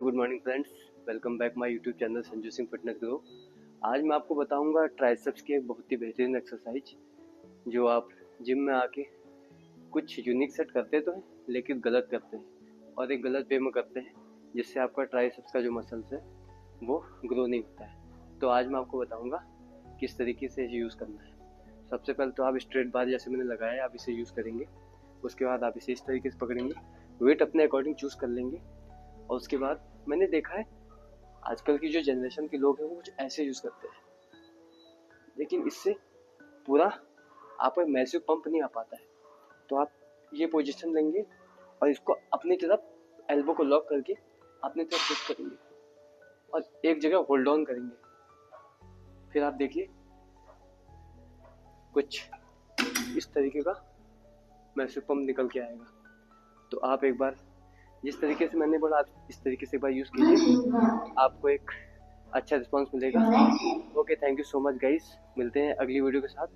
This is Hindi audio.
Good morning friends, welcome back my YouTube channel Sanju Singh fitness grow. आज मैं आपको बताऊंगा ट्राइसेप्स की एक बहुत ही बेहतरीन एक्सरसाइज जो आप जिम में आके कुछ यूनिक सेट करते तो हैं लेकिन गलत करते हैं और एक गलत वे में करते हैं जिससे आपका ट्राइसेप्स का जो मसल्स है वो ग्रो नहीं होता है। तो आज मैं आपको बताऊंगा किस तरीके से इसे यूज़ करना है। सबसे पहले तो आप स्ट्रेट बार जैसे मैंने लगाया है आप इसे यूज़ करेंगे। उसके बाद आप इसे इस तरीके से पकड़ेंगे, वेट अपने अकॉर्डिंग चूज़ कर लेंगे। और उसके बाद मैंने देखा है आजकल की जो जनरेशन के लोग हैं वो कुछ ऐसे यूज़ करते हैं, लेकिन इससे पूरा आप में मैसिव पंप नहीं आ पाता है। तो आप ये पोजीशन लेंगे और इसको अपनी तरफ एल्बो को लॉक करके अपनी तरफ पुश करेंगे और एक जगह होल्ड ऑन करेंगे। फिर आप देखिए कुछ इस तरीके का मैसिव पंप निकल के आएगा। तो आप एक बार जिस तरीके से मैंने बोला आप इस तरीके से एक बार यूज़ कीजिए, आपको एक अच्छा रिस्पांस मिलेगा। Okay, thank you so much guys, मिलते हैं अगली वीडियो के साथ।